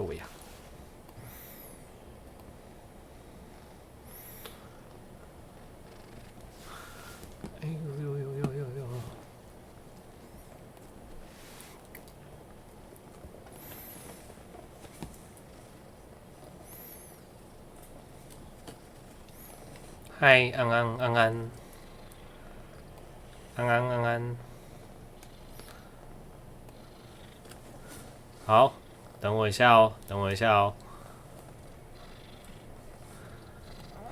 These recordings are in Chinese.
呦呀！哎呦！嗨，安，好，等我一下哦，等我一下，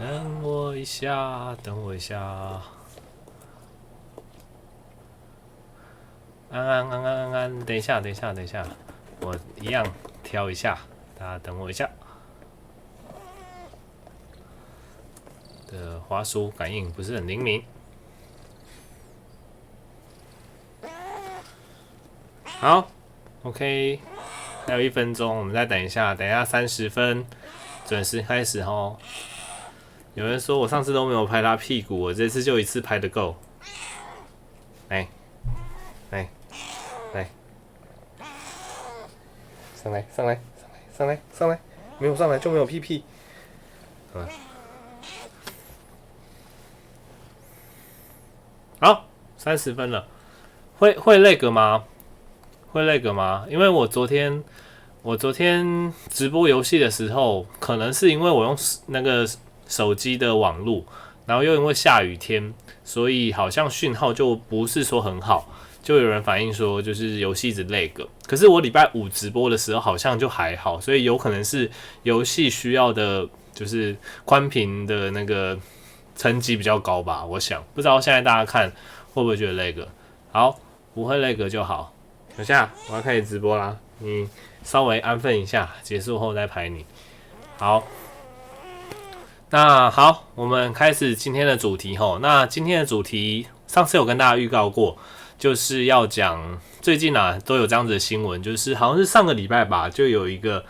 安，等一下，我一样挑一下，大家等我一下。的滑鼠感应不是很灵敏。好 ，OK， 还有1分钟，我们再等一下30分准时开始哦。有人说我上次都没有拍他屁股，我这次就一次拍得够。来，上来，没有上来就没有屁屁。好，30分了，会lag吗？会lag吗？因为我昨天直播游戏的时候，可能是因为我用那个手机的网路，然后又因为下雨天，所以好像讯号就不是说很好，就有人反映说就是游戏一直lag。可是我礼拜5直播的时候好像就还好，所以有可能是游戏需要的，就是宽屏的那个层级比较高吧，我想不知道现在大家看会不会觉得lag？好，不会lag就好。等下我要开始直播啦，你稍微安分一下，结束后再排你。好，那好，我们开始今天的主题吼。那今天的主题上次有跟大家预告过，就是要讲最近都有这样子的新闻，就是好像是上个礼拜吧，就有一个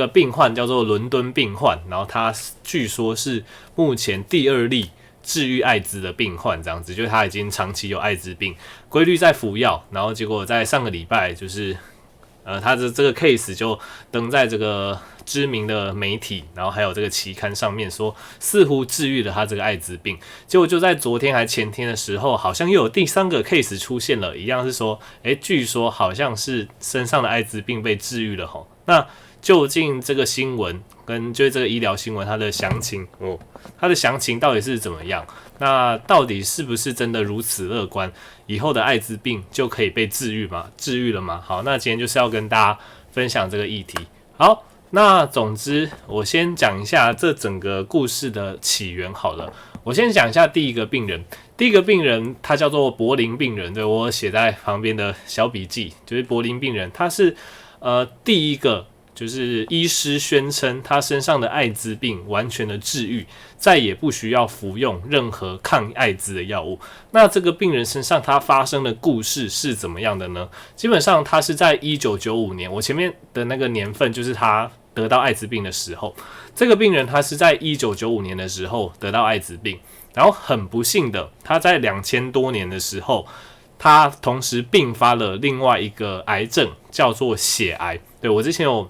病患叫做伦敦病患，然后他据说是目前第2例治愈艾滋的病患，这样子，就是他已经长期有艾滋病，规律在服药，然后结果在上个礼拜就是他的这个 case 就登在这个知名的媒体，然后还有这个期刊上面说，似乎治愈了他这个艾滋病。结果就在昨天还前天的时候，好像又有第3个 case 出现了，一样是说，据说好像是身上的艾滋病被治愈了吼。那究竟这个新闻跟就是这个医疗新闻它的详情到底是怎么样？那到底是不是真的如此乐观？以后的艾滋病就可以被治愈了吗？好，那今天就是要跟大家分享这个议题。好，那总之我先讲一下这整个故事的起源好了。我先讲一下第一个病人，他叫做柏林病人，对，我写在旁边的小笔记，就是柏林病人，他是第一个。就是医师宣称他身上的艾滋病完全的治愈，再也不需要服用任何抗艾滋的药物。那这个病人身上他发生的故事是怎么样的呢？基本上他是在1995年，我前面的那个年份就是他得到艾滋病的时候。这个病人他是在1995年的时候得到艾滋病，然后很不幸的，他在2000多年的时候，他同时并发了另外一个癌症，叫做血癌。对，我之前有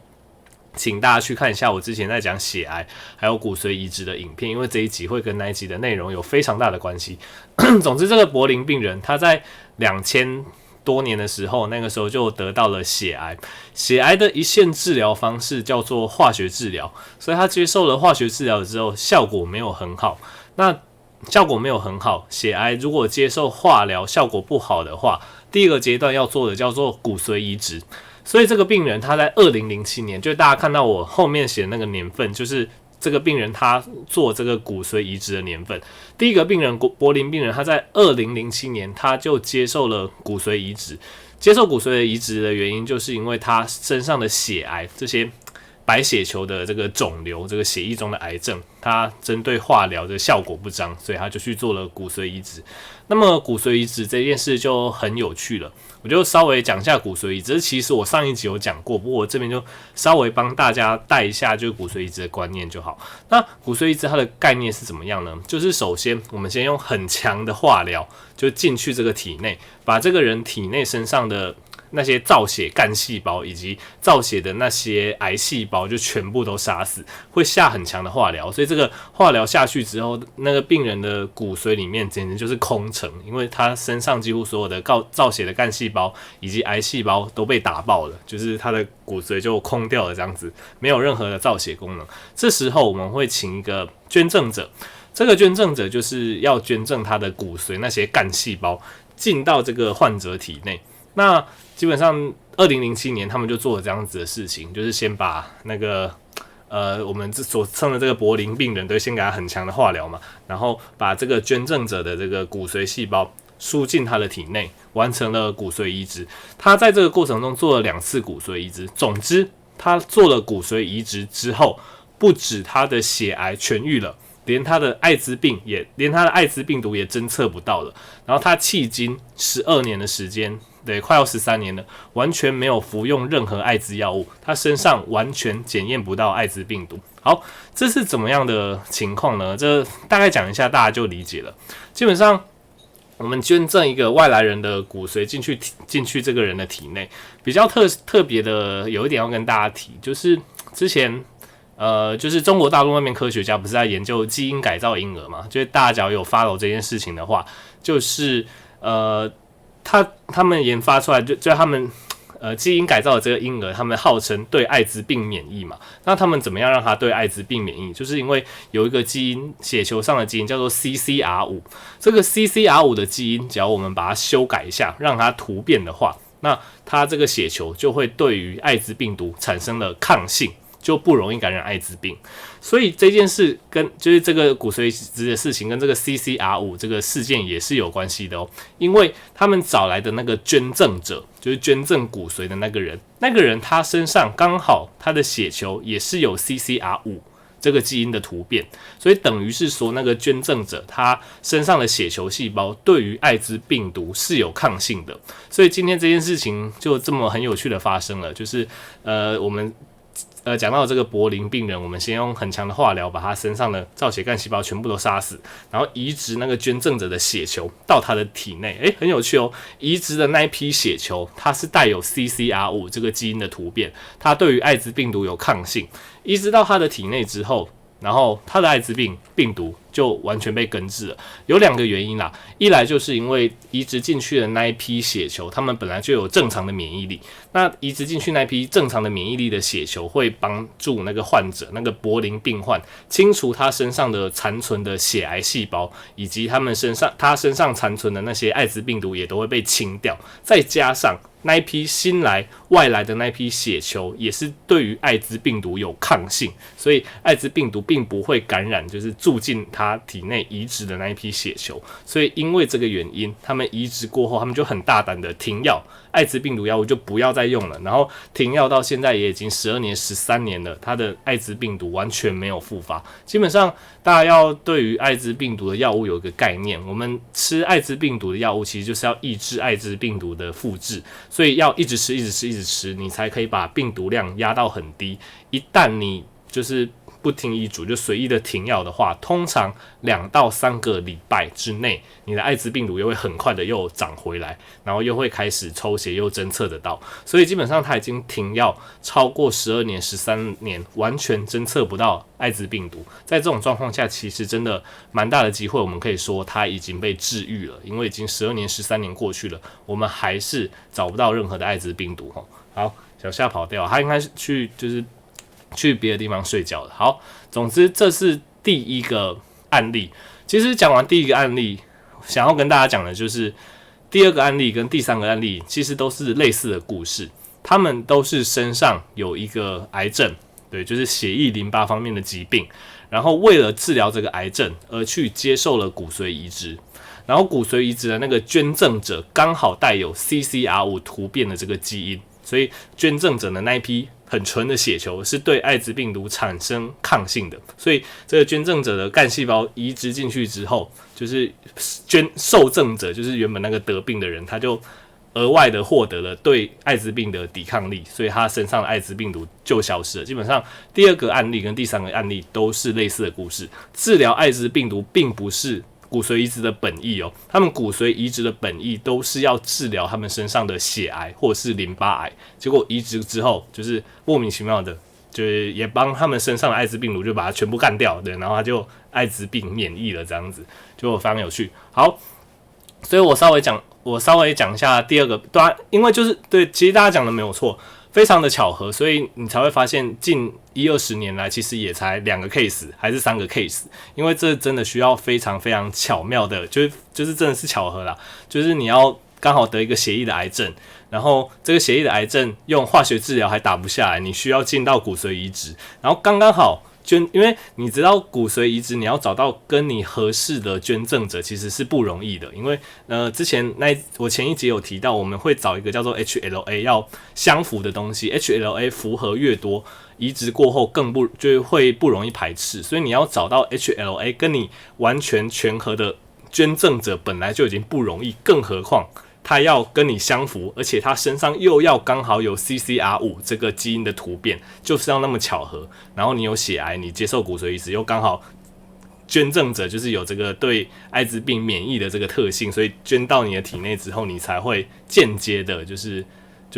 请大家去看一下我之前在讲血癌还有骨髓移植的影片，因为这一集会跟那一集的内容有非常大的关系。总之，这个柏林病人他在2000多年的时候，那个时候就得到了血癌。血癌的一线治疗方式叫做化学治疗，所以他接受了化学治疗之后，效果没有很好。血癌如果接受化疗效果不好的话，第一个阶段要做的叫做骨髓移植。所以这个病人他在2007年，就大家看到我后面写的那个年份，就是这个病人他做这个骨髓移植的年份。第一个病人柏林病人，他在2007年他就接受了骨髓移植。接受骨髓移植的原因，就是因为他身上的血癌这些白血球的这个肿瘤，这个血液中的癌症，它针对化疗的效果不彰，所以他就去做了骨髓移植。那么骨髓移植这件事就很有趣了，我就稍微讲一下骨髓移植。其实我上一集有讲过，不过我这边就稍微帮大家带一下就是骨髓移植的观念就好。那骨髓移植它的概念是怎么样呢？就是首先我们先用很强的化疗就进去这个体内，把这个人体内身上的那些造血干细胞以及造血的那些癌细胞就全部都杀死，会下很强的化疗，所以这个化疗下去之后，那个病人的骨髓里面简直就是空城，因为他身上几乎所有的造血的干细胞以及癌细胞都被打爆了，就是他的骨髓就空掉了，这样子没有任何的造血功能。这时候我们会请一个捐赠者，这个捐赠者就是要捐赠他的骨髓那些干细胞进到这个患者体内。那基本上2007年他们就做了这样子的事情，就是先把那个我们所称的这个柏林病人，都先给他很强的化疗嘛，然后把这个捐赠者的这个骨髓细胞输进他的体内，完成了骨髓移植。他在这个过程中做了2次骨髓移植。总之，他做了骨髓移植之后，不止他的血癌痊愈了，连他的艾滋病毒也侦测不到了。然后他迄今12年的时间，对，快要13年了，完全没有服用任何艾滋药物，他身上完全检验不到艾滋病毒。好，这是怎么样的情况呢？这大概讲一下，大家就理解了。基本上，我们捐赠一个外来人的骨髓进去这个人的体内，比较特别的有一点要跟大家提，就是之前就是中国大陆那边科学家不是在研究基因改造婴儿嘛？就是大家只要有 follow 这件事情的话，就是他们研发出来就他们基因改造的这个婴儿，他们号称对艾滋病免疫嘛。那他们怎么样让他对艾滋病免疫？就是因为有一个基因，血球上的基因叫做 CCR5， 这个 CCR5 的基因，只要我们把它修改一下，让它突变的话，那它这个血球就会对于艾滋病毒产生了抗性，就不容易感染艾滋病。所以这件事就是这个骨髓移植的事情跟这个 CCR5 这个事件也是有关系的哦。因为他们找来的那个捐赠者，就是捐赠骨髓的那个人他身上刚好他的血球也是有 CCR5 这个基因的突变，所以等于是说那个捐赠者他身上的血球细胞对于艾滋病毒是有抗性的。所以今天这件事情就这么很有趣的发生了，就是我们讲到这个柏林病人，我们先用很强的化疗把他身上的造血干细胞全部都杀死，然后移植那个捐赠者的血球到他的体内。很有趣哦，移植的那一批血球它是带有 CCR5 这个基因的突变，它对于艾滋病毒有抗性。移植到他的体内之后，然后他的艾滋病毒就完全被根治了。有2个原因啦，一来就是因为移植进去的那一批血球，他们本来就有正常的免疫力，那移植进去那批正常的免疫力的血球会帮助那个患者，那个柏林病患清除他身上的残存的血癌细胞，以及他身上残存的那些艾滋病毒也都会被清掉，再加上那一批外来的那一批血球也是对于艾滋病毒有抗性，所以艾滋病毒并不会感染就是住进他体内移植的那一批血球。所以因为这个原因，他们移植过后，他们就很大胆的停药，艾滋病毒药物就不要再用了，然后停药到现在也已经12年、13年了，他的艾滋病毒完全没有复发。基本上大家要对于艾滋病毒的药物有一个概念，我们吃艾滋病毒的药物其实就是要抑制艾滋病毒的复制，所以要一直吃，你才可以把病毒量压到很低。一旦你就是不听医嘱就随意的停药的话，通常2到3个礼拜之内，你的艾滋病毒又会很快的又长回来，然后又会开始抽血又侦测得到。所以基本上他已经停药超过12年、13年，完全侦测不到艾滋病毒。在这种状况下，其实真的蛮大的机会，我们可以说他已经被治愈了，因为已经12年、13年过去了，我们还是找不到任何的艾滋病毒。好，小夏跑掉，他应该是去别的地方睡觉了。好，总之这是第一个案例。其实讲完第一个案例，想要跟大家讲的就是第2个案例跟第3个案例其实都是类似的故事，他们都是身上有一个癌症，对，就是血液淋巴方面的疾病，然后为了治疗这个癌症而去接受了骨髓移植，然后骨髓移植的那个捐赠者刚好带有 CCR5 突变的这个基因，所以捐赠者的那一批很纯的血球是对艾滋病毒产生抗性的，所以这个捐赠者的干细胞移植进去之后，就是受赠者就是原本那个得病的人，他就额外的获得了对艾滋病的抵抗力，所以他身上的艾滋病毒就消失了。基本上第2个案例跟第3个案例都是类似的故事，治疗艾滋病毒并不是骨髓移植的本意哦，他们骨髓移植的本意都是要治疗他们身上的血癌或者是淋巴癌，结果移植之后就是莫名其妙的，就是也帮他们身上的艾滋病毒就把它全部干掉，对，然后他就艾滋病免疫了，这样子就非常有趣。好，所以我稍微讲一下第二个，对啊，因为就是对，其实大家讲的没有错。非常的巧合，所以你才会发现近10-20年来，其实也才2个 case 还是3个 case， 因为这真的需要非常非常巧妙的，就是真的是巧合啦，就是你要刚好得一个血液的癌症，然后这个血液的癌症用化学治疗还打不下来，你需要进到骨髓移植，然后刚刚好。因为你知道骨髓移植，你要找到跟你合适的捐赠者其实是不容易的，因为之前我前一集有提到，我们会找一个叫做 HLA 要相符的东西 ，HLA 符合越多，移植过后就会不容易排斥，所以你要找到 HLA 跟你完全全合的捐赠者本来就已经不容易，更何况他要跟你相符，而且他身上又要刚好有 CCR5 这个基因的突变，就是要那么巧合。然后你有血癌，你接受骨髓移植，又刚好捐赠者就是有这个对艾滋病免疫的这个特性，所以捐到你的体内之后，你才会间接的，就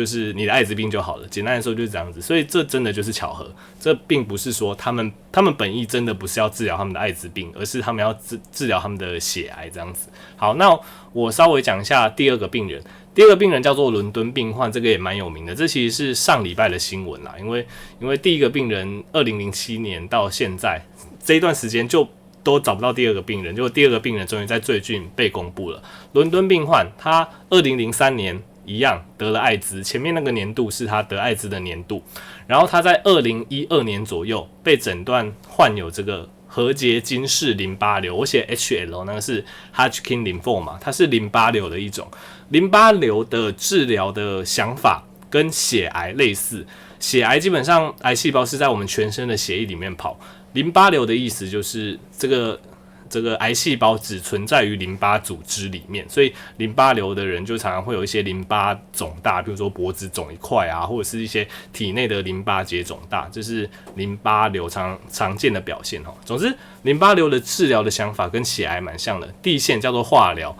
是你的艾滋病就好了。简单来说就是这样子，所以这真的就是巧合。这并不是说他们本意真的不是要治疗他们的艾滋病，而是他们要治疗他们的血癌这样子。好，那我稍微讲一下第二个病人。第二个病人叫做伦敦病患，这个也蛮有名的。这其实是上礼拜的新闻啦，因为第一个病人2007年到现在这一段时间就都找不到第二个病人，结果第二个病人终于在最近被公布了。伦敦病患他2003年一样得了艾滋，前面那个年度是他得艾滋的年度，然后他在2012年左右被诊断患有这个核结晶式淋巴瘤，我写 HL 那个是 Hodgkin lymphoma， 它是淋巴瘤的一种。淋巴瘤的治疗的想法跟血癌类似，血癌基本上癌细胞是在我们全身的血液里面跑，淋巴瘤的意思就是这个癌细胞只存在于淋巴组织里面，所以淋巴瘤的人就常常会有一些淋巴肿大，比如说脖子肿一块啊，或者是一些体内的淋巴结肿大，这是淋巴瘤常见的表现。总之，淋巴瘤的治疗的想法跟血癌蛮像的，第一线叫做化疗，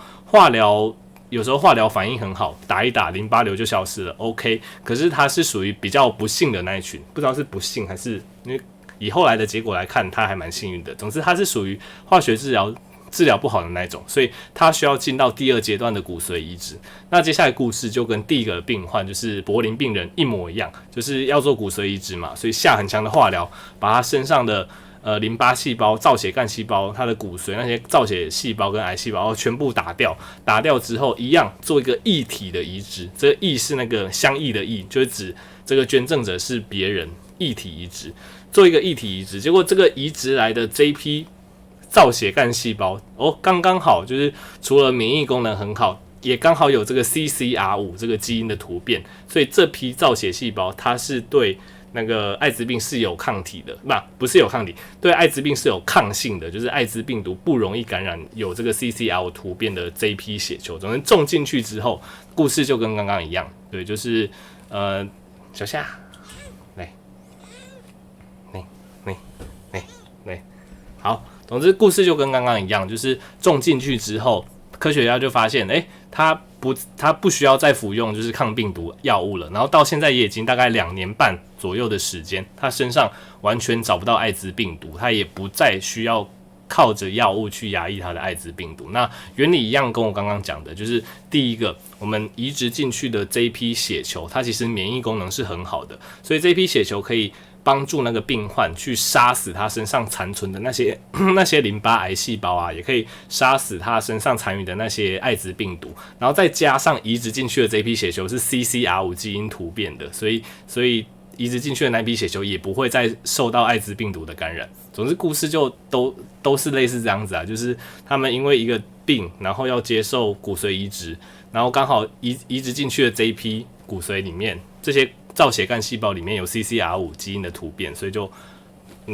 有时候化疗反应很好，打一打淋巴瘤就消失了 ，OK。可是它是属于比较不幸的那一群，不知道是不幸还是因为以后来的结果来看，他还蛮幸运的。总之，它是属于化学治疗不好的那一种，所以他需要进到第二阶段的骨髓移植。那接下来故事就跟第一个病患就是柏林病人一模一样，就是要做骨髓移植嘛，所以下很强的化疗，把他身上的淋巴细胞、造血干细胞、它的骨髓那些造血细胞跟癌细胞全部打掉之后，一样做一个异体的移植。这个异是那个相异的异，就是指这个捐赠者是别人，异体移植，做一个异体移植。结果这个移植来的这一批造血干细胞刚刚好，就是除了免疫功能很好，也刚好有这个 CCR5 这个基因的突变，所以这批造血细胞它是对那个艾滋病是有抗体的，不是有抗体，对艾滋病是有抗性的，就是艾滋病毒不容易感染有这个 CCR 突变的这一批血球。总之种进去之后，故事就跟刚刚一样，对，就是小夏，来，好，总之故事就跟刚刚一样，就是种进去之后，科学家就发现，他不需要再服用就是抗病毒药物了，然后到现在也已经大概2年半左右的时间，他身上完全找不到艾滋病毒，他也不再需要靠着药物去压抑他的艾滋病毒。那原理一样，跟我刚刚讲的，就是第一个，我们移植进去的这一批血球，它其实免疫功能是很好的，所以这一批血球可以帮助那个病患去杀死他身上残存的那些淋巴癌细胞啊，也可以杀死他身上残余的那些艾滋病毒，然后再加上移植进去的这批血球是 CCR5 基因突变的，所以移植进去的那批血球也不会再受到艾滋病毒的感染。总之故事就都是类似这样子啊，就是他们因为一个病，然后要接受骨髓移植，然后刚好移植进去的这一批骨髓里面，这些造血干细胞里面有 CCR5 基因的突变，所以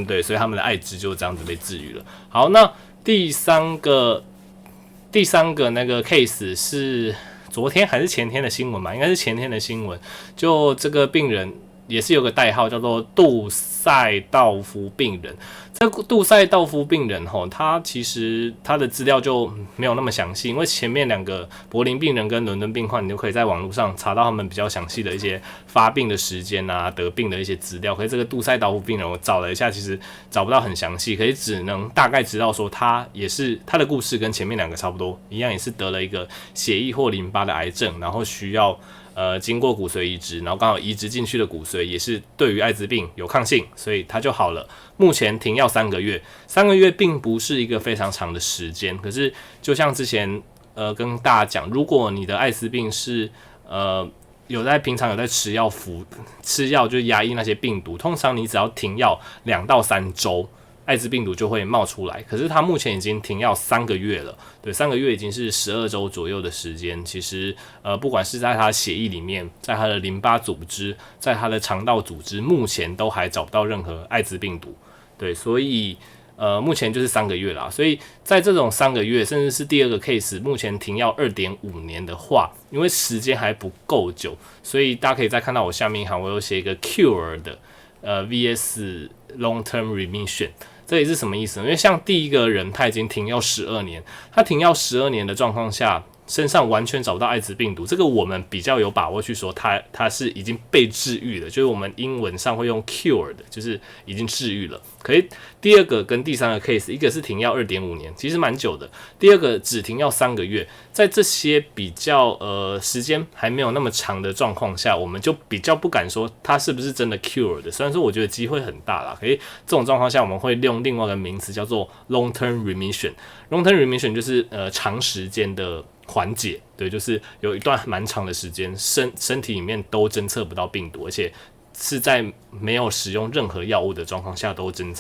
对，所以他们的艾滋就这样子被治愈了。好，那第三个那个 case 是昨天还是前天的新闻吧？应该是前天的新闻。就这个病人也是有个代号叫做杜塞道夫病人。这个杜塞道夫病人他其实他的资料就没有那么详细，因为前面2个柏林病人跟伦敦病患，你就可以在网络上查到他们比较详细的一些发病的时间啊、得病的一些资料。可是这个杜塞道夫病人，我找了一下，其实找不到很详细，可以只能大概知道说他的故事跟前面2个差不多，一样也是得了一个血液或淋巴的癌症，然后需要经过骨髓移植，然后刚好移植进去的骨髓也是对于艾滋病有抗性，所以他就好了。目前停药3个月，3个月并不是一个非常长的时间，可是就像之前跟大家讲，如果你的艾滋病是平常有在吃药就压抑那些病毒，通常你只要停药2到3周。艾滋病毒就会冒出来，可是他目前已经停药3个月了，对，3个月已经是12周左右的时间。其实不管是在他的血液里面，在他的淋巴组织，在他的肠道组织，目前都还找不到任何艾滋病毒，对，所以目前就是3个月啦。所以在这种3个月，甚至是第2个 case， 目前停药2.5年的话，因为时间还不够久，所以大家可以再看到我下面一行，我有写一个 cure 的vs long term remission。这也是什么意思呢？因为像第一个人他已经停药12年，他停药12年的状况下，身上完全找不到艾滋病毒，这个我们比较有把握去说他是已经被治愈了，就是我们英文上会用 cured， 就是已经治愈了。可是第2个跟第3个 case， 一个是停药2.5年，其实蛮久的，第2个只停药3个月，在这些比较时间还没有那么长的状况下，我们就比较不敢说他是不是真的 cured 的。虽然说我觉得机会很大啦，可是这种状况下我们会用另外一个名词叫做 long term remission。long term remission 就是长时间的缓解，对，就是有一段蛮长的时间身体里面都侦测不到病毒，而且是在没有使用任何药物的状况下都侦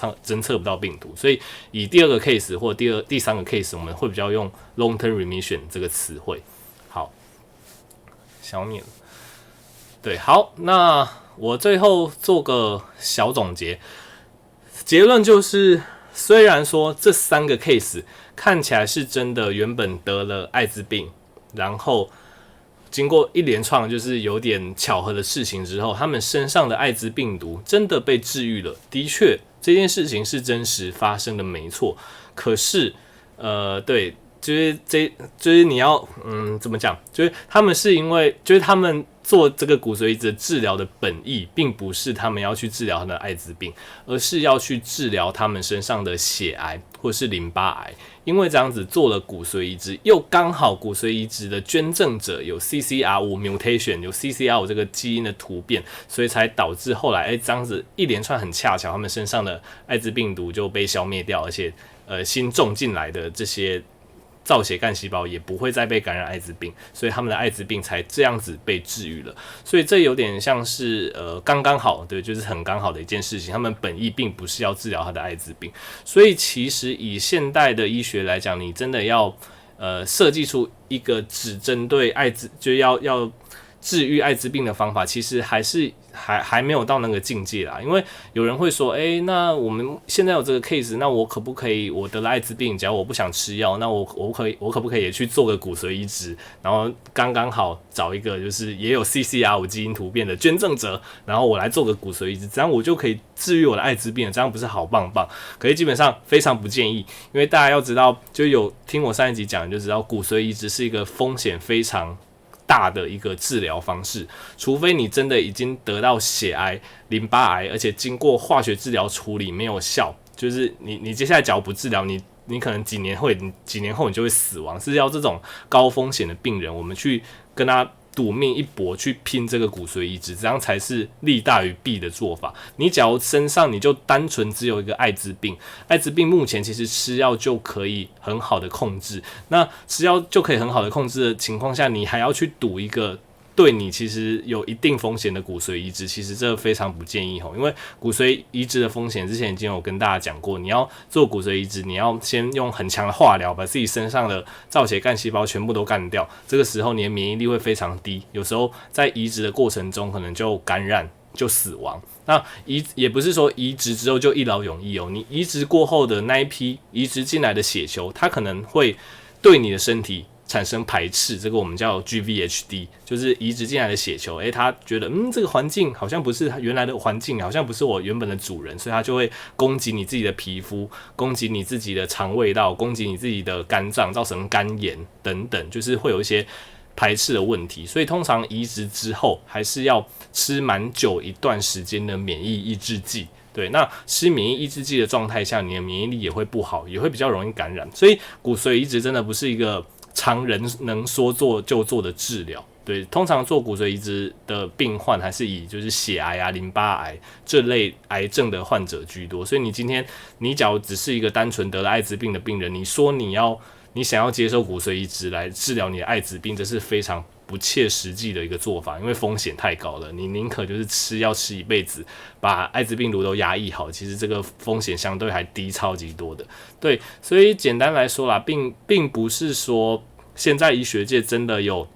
测不到病毒，所以以第2个 case 或第3个 case， 我们会比较用 long term remission 这个词汇。好，小免，对，好，那我最后做个小总结，结论就是，虽然说这3个 case 看起来是真的原本得了艾滋病，然后经过一连串就是有点巧合的事情之后，他们身上的艾滋病毒真的被治愈了。的确，这件事情是真实发生的，没错。可是，对，就是你要，怎么讲？就是他们是因为，就是他们做这个骨髓移植治疗的本意，并不是他们要去治疗他的艾滋病，而是要去治疗他们身上的血癌或是淋巴癌。因为这样子做了骨髓移植，又刚好骨髓移植的捐赠者有 CCR5 mutation， 有 CCR5 这个基因的突变，所以才导致后来这样子一连串很恰巧，他们身上的艾滋病毒就被消灭掉，而且新种进来的这些造血干细胞也不会再被感染艾滋病，所以他们的艾滋病才这样子被治愈了。所以这有点像是刚刚好，对，就是很刚好的一件事情。他们本意并不是要治疗他的艾滋病，所以其实以现代的医学来讲，你真的要设计出一个只针对艾滋，就要治愈艾滋病的方法，其实还没有到那个境界啦。因为有人会说，那我们现在有这个 case， 那我可不可以，我得了艾滋病，假如我不想吃药，那我可不可以也去做个骨髓移植，然后刚刚好找一个就是也有 CCR5 基因突变的捐赠者，然后我来做个骨髓移植，这样我就可以治愈我的艾滋病了，这样不是好棒棒？可是基本上非常不建议，因为大家要知道，就有听我上一集讲，就知道骨髓移植是一个风险非常大的一个治疗方式，除非你真的已经得到血癌、淋巴癌，而且经过化学治疗处理没有效，就是你接下来只要不治疗，你可能几年后你就会死亡，是要这种高风险的病人，我们去跟他赌命一搏，去拼这个骨髓移植，这样才是利大于弊的做法。你假如身上你就单纯只有一个艾滋病，艾滋病目前其实吃药就可以很好的控制，那吃药就可以很好的控制的情况下，你还要去赌一个对你其实有一定风险的骨髓移植，其实这非常不建议，因为骨髓移植的风险之前已经有跟大家讲过，你要做骨髓移植，你要先用很强的化疗把自己身上的造血干细胞全部都干掉，这个时候你的免疫力会非常低，有时候在移植的过程中可能就感染就死亡。那也不是说移植之后就一劳永逸哦，你移植过后的那一批移植进来的血球，它可能会对你的身体产生排斥，这个我们叫 GVHD， 就是移植进来的血球，他觉得这个环境好像不是原来的环境，好像不是我原本的主人，所以他就会攻击你自己的皮肤，攻击你自己的肠胃道，攻击你自己的肝脏，造成肝炎等等，就是会有一些排斥的问题。所以通常移植之后还是要吃蛮久一段时间的免疫抑制剂。对，那吃免疫抑制剂的状态下，你的免疫力也会不好，也会比较容易感染。所以骨髓移植真的不是一个常人能说做就做的治疗。对，通常做骨髓移植的病患还是以就是血癌啊、淋巴癌这类癌症的患者居多。所以你今天你假如只是一个单纯得了艾滋病的病人，你说你想要接受骨髓移植来治疗你的艾滋病，这是非常不切实际的一个做法，因为风险太高了。你宁可就是要吃一辈子，把艾滋病毒都压抑好，其实这个风险相对还低超级多的。对，所以简单来说啦，并不是说现在医学界真的有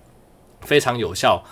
非常有效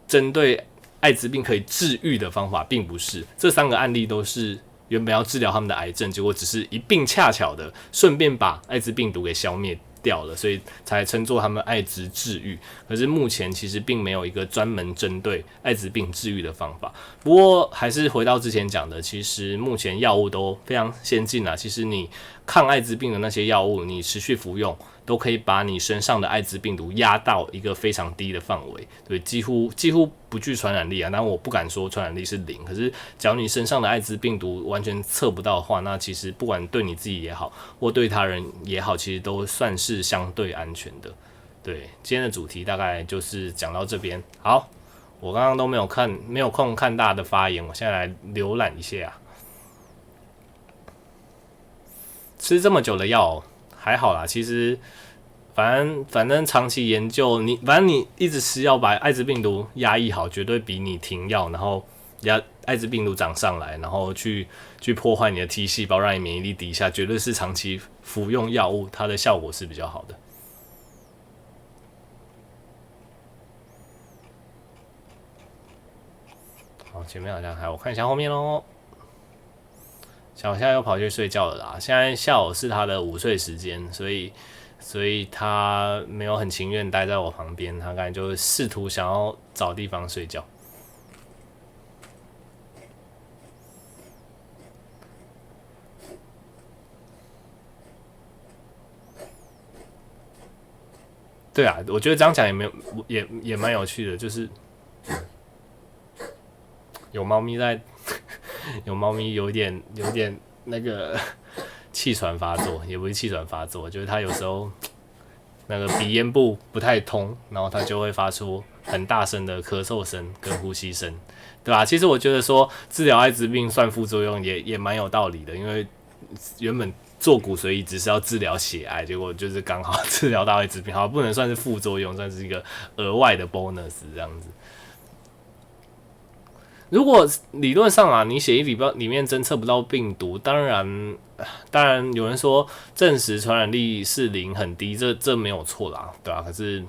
针对艾滋病可以治愈的方法，并不是。这3个案例都是原本要治疗他们的癌症，结果只是一并恰巧的顺便把艾滋病毒给消灭掉了，所以才称作他们艾滋治愈。可是目前其实并没有一个专门针对艾滋病治愈的方法。不过还是回到之前讲的，其实目前药物都非常先进啦。其实你抗艾滋病的那些药物，你持续服用，都可以把你身上的艾滋病毒压到一个非常低的范围，对，几乎不具传染力啊。但我不敢说传染力是0，可是假如你身上的艾滋病毒完全测不到的话，那其实不管对你自己也好，或对他人也好，其实都算是相对安全的。对，今天的主题大概就是讲到这边。好，我刚刚都没有空看大家的发言，我现在来浏览一下。吃这么久的药还好啦，其实反正长期研究，反正你一直吃药把艾滋病毒压抑好，绝对比你停药然后艾滋病毒长上来，然后去破坏你的 T 细胞，让你免疫力低下，绝对是长期服用药物它的效果是比较好的。好，前面好像还有，我看一下后面咯。小夏又跑去睡觉了啦，现在下午是他的午睡时间，所以他没有很情愿待在我旁边，他刚才就试图想要找地方睡觉。对啊，我觉得这样讲也蛮有趣的，就是有猫咪在。有猫咪有点那个气喘发作，也不是气喘发作，就是它有时候那个鼻咽部不太通，然后它就会发出很大声的咳嗽声跟呼吸声，对吧？其实我觉得说治疗艾滋病算副作用也蛮有道理的，因为原本做骨髓移植是要治疗血癌，结果就是刚好治疗到艾滋病，好不能算是副作用，算是一个额外的 bonus 这样子。如果理论上啊，你血液里面侦测不到病毒，当然有人说证实传染力是0很低，这没有错啦，对吧？可是，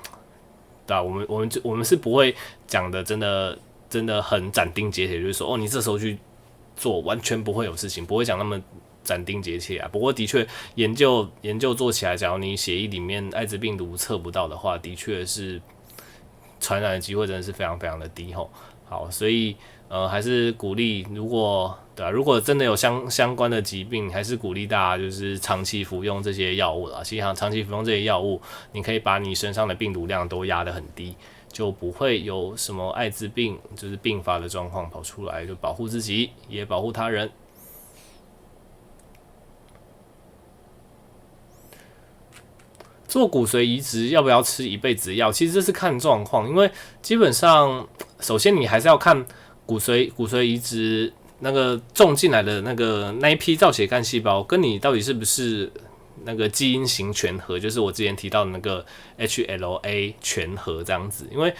对吧？我们是不会讲的，真的很斩钉截铁，就是说你这时候去做完全不会有事情，不会讲那么斩钉截铁啊。不过的确研究做起来，假如你血液里面艾滋病毒测不到的话，的确是传染的机会真的是非常非常的低吼。好，所以还是鼓励，如果真的有相关的疾病，还是鼓励大家就是长期服用这些药物啦。其实长期服用这些药物，你可以把你身上的病毒量都压得很低，就不会有什么艾滋病就是并发的状况跑出来，就保护自己也保护他人。做骨髓移植要不要吃一辈子的药？其实这是看状况，因为基本上，首先你还是要看骨髓移植那个种进来的那一批造血干细胞，跟你到底是不是那个基因型全合，就是我之前提到的那个 HLA 全合这样子。因为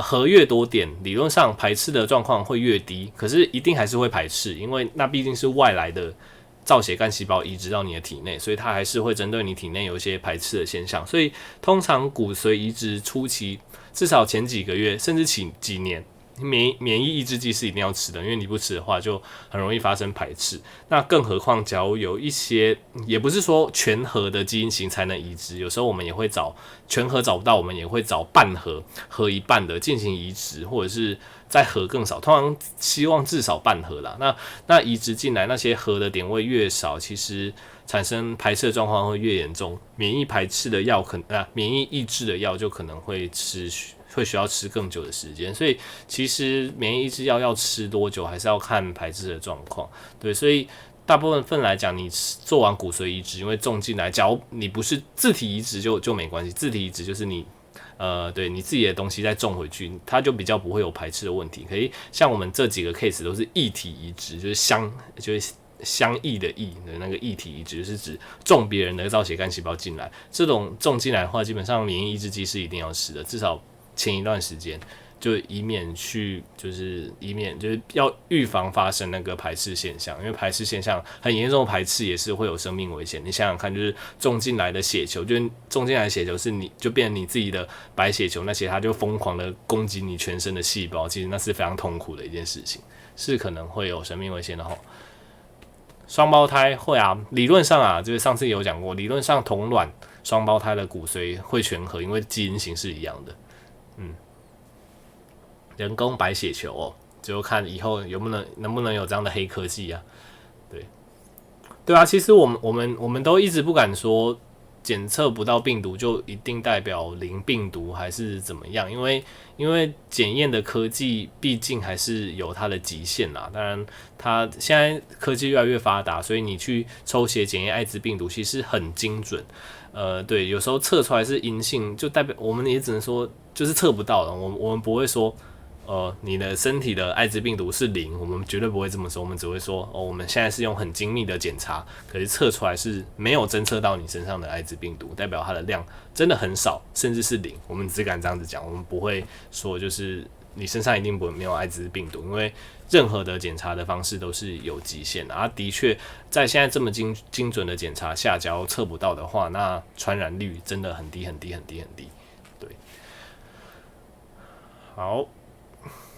合越多点，理论上排斥的状况会越低，可是一定还是会排斥，因为那毕竟是外来的造血干细胞移植到你的体内，所以它还是会针对你体内有一些排斥的现象。所以通常骨髓移植初期，至少前几个月甚至几年，免疫抑制剂是一定要吃的，因为你不吃的话就很容易发生排斥。那更何况，假如有一些，也不是说全核的基因型才能移植，有时候我们也会找全核找不到，我们也会找半核核一半的进行移植，或者是再核更少，通常希望至少半核啦。那移植进来那些核的点位越少，其实产生排斥的状况会越严重，免疫排斥的药免疫抑制的药就可能会需要吃更久的时间，所以其实免疫抑制药要吃多久，还是要看排斥的状况。对，所以大部分来讲，你做完骨髓移植，因为种进来，假如你不是自体移植就没关系，自体移植就是对你自己的东西再种回去，它就比较不会有排斥的问题。可以像我们这几个 case 都是异体移植，就是相异的异的那个异体移植，是指种别人的造血干细胞进来。这种种进来的话，基本上免疫抑制剂是一定要吃的，至少前一段时间，就以免就是要预防发生那个排斥现象，因为排斥现象很严重的排斥也是会有生命危险。你想想看，就是种进来的血球，就是种进来的血球是就变成你自己的白血球，那些它就疯狂的攻击你全身的细胞，其实那是非常痛苦的一件事情，是可能会有生命危险的吼。双胞胎会啊，理论上啊，就是上次有讲过，理论上同卵双胞胎的骨髓会全合，因为基因型是一样的。人工白血球哦，就看以后能不能有这样的黑科技啊？对啊，其实我们都一直不敢说检测不到病毒就一定代表零病毒还是怎么样，因为检验的科技毕竟还是有它的极限啦。当然，它现在科技越来越发达，所以你去抽血检验艾滋病毒其实很精准。对，有时候测出来是阴性，就代表我们也只能说就是测不到了。我们不会说，你的身体的艾滋病毒是零，我们绝对不会这么说。我们只会说，我们现在是用很精密的检查，可是测出来是没有侦测到你身上的艾滋病毒，代表它的量真的很少，甚至是零。我们只敢这样子讲，我们不会说就是你身上一定没有艾滋病毒，因为任何的检查的方式都是有极限的。的确，在现在这么精准的检查下，假如测不到的话，那传染率真的很低很低很低很低。对，好。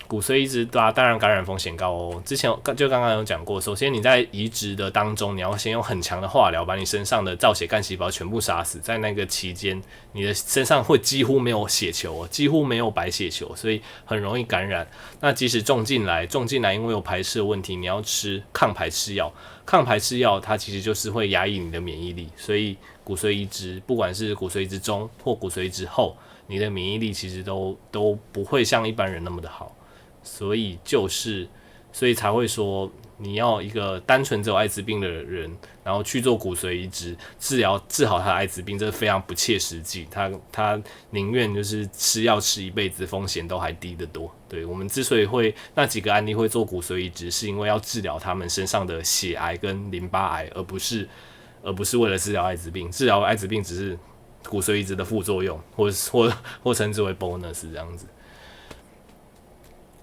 骨髓移植当然感染风险高哦。之前就刚刚有讲过，首先你在移植的当中，你要先用很强的化疗把你身上的造血干细胞全部杀死，在那个期间，你的身上会几乎没有血球，几乎没有白血球，所以很容易感染。那即使种进来，因为有排斥的问题，你要吃抗排斥药，抗排斥药它其实就是会压抑你的免疫力，所以骨髓移植，不管是骨髓移植中或骨髓移植后，你的免疫力其实都不会像一般人那么的好。所以才会说，你要一个单纯只有艾滋病的人，然后去做骨髓移植治好他的艾滋病，这非常不切实际。他宁愿就是吃药吃一辈子，风险都还低得多。对，我们之所以会那几个案例会做骨髓移植，是因为要治疗他们身上的血癌跟淋巴癌，而不是为了治疗艾滋病。治疗艾滋病只是骨髓移植的副作用，或称之为 bonus 这样子。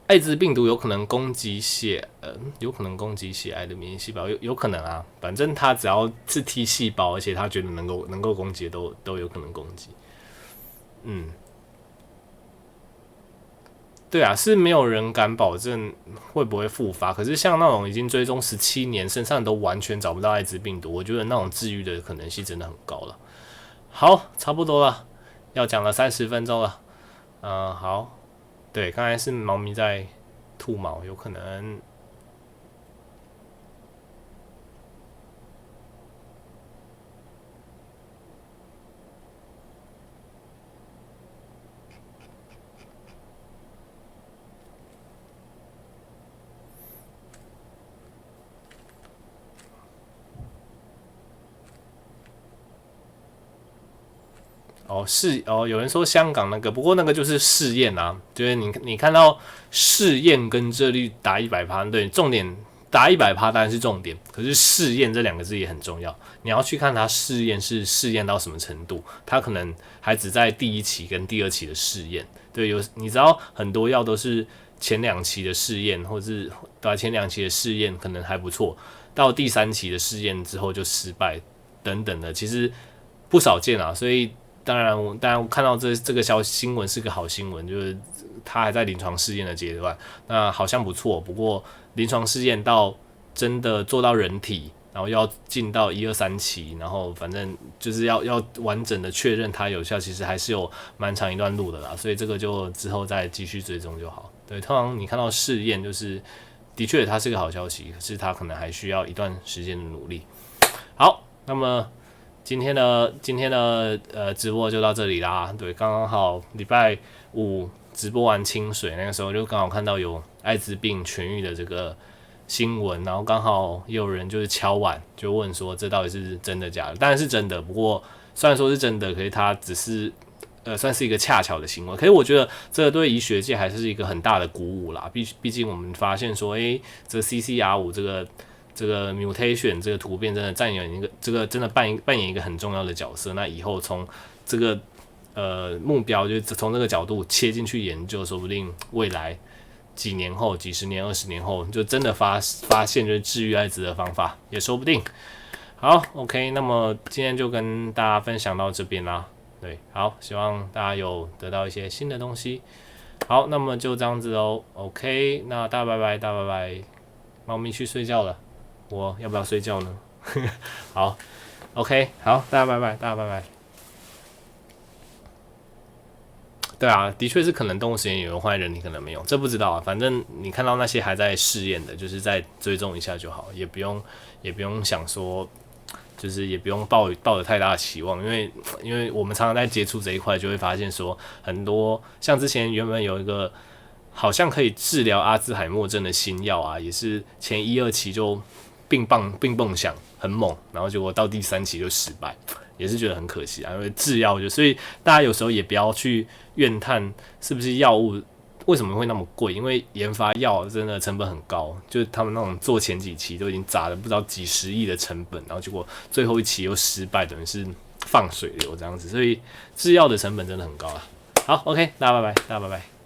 艾滋病毒有可能攻击血癌的免疫细胞，有可能啊，反正它只要是 T 细胞，而且它觉得能够攻击都有可能攻击。对啊，是没有人敢保证会不会复发。可是像那种已经追踪17年，身上都完全找不到艾滋病毒，我觉得那种治愈的可能性真的很高了。好，差不多了，要讲了30分钟了。好。对，刚才是猫咪在吐毛，有可能。有人说香港那个，不过那个就是试验啊，就是你看到试验跟这率打100%，对，重点打100%当然是重点，可是试验这2个字也很重要，你要去看它试验是试验到什么程度，它可能还只在第1期跟第2期的试验，对，你知道很多药都是前2期的试验，或是前2期的试验可能还不错，到第3期的试验之后就失败等等的，其实不少见啊，所以当然我看到这个新闻是个好新闻，就是他还在临床试验的阶段，那好像不错。不过临床试验到真的做到人体，然后要进到1、2、3期，然后反正就是要完整的确认它有效，其实还是有蛮长一段路的啦。所以这个就之后再继续追踪就好。对，通常你看到试验，就是的确它是个好消息，可是它可能还需要一段时间的努力。好，那么今天的直播就到这里啦。对，刚刚好礼拜五直播完清水，那个时候就刚好看到有艾滋病痊愈的这个新闻，然后刚好也有人就是敲碗，就问说这到底是真的假的？当然是真的，不过虽然说是真的，可是它只是算是一个恰巧的新闻。可是我觉得这个对医学界还是一个很大的鼓舞啦。毕竟我们发现说，这 CCR5 这个 mutation 这个突变真的扮演一个真的扮演一个很重要的角色。那以后从这个目标就从这个角度切进去研究，说不定未来几年后、几十年、20年后，就真的发现就是治愈艾滋的方法，也说不定。好 ，OK， 那么今天就跟大家分享到这边啦。对，好，希望大家有得到一些新的东西。好，那么就这样子哦 ，OK， 那大家拜拜，大家拜拜。猫咪去睡觉了，我要不要睡觉呢？好 ，OK， 好，大家拜拜，大家拜拜。对啊，的确是可能动物实验有用，换在人体可能没有，这不知道啊。反正你看到那些还在试验的，就是再追踪一下就好，也不用想说，就是也不用抱着太大的期望，因为我们常常在接触这一块，就会发现说很多像之前原本有一个好像可以治疗阿兹海默症的新药啊，也是前1、2期就并蹦响很猛，然后结果到第3期就失败。也是觉得很可惜啊，因为制药所以大家有时候也不要去怨叹是不是药物为什么会那么贵，因为研发药真的成本很高，就是他们那种做前几期都已经砸了不知道几10亿的成本，然后结果最后1期又失败，等于是放水流这样子，所以制药的成本真的很高啊。好 ，OK， 大家拜拜，大家拜拜。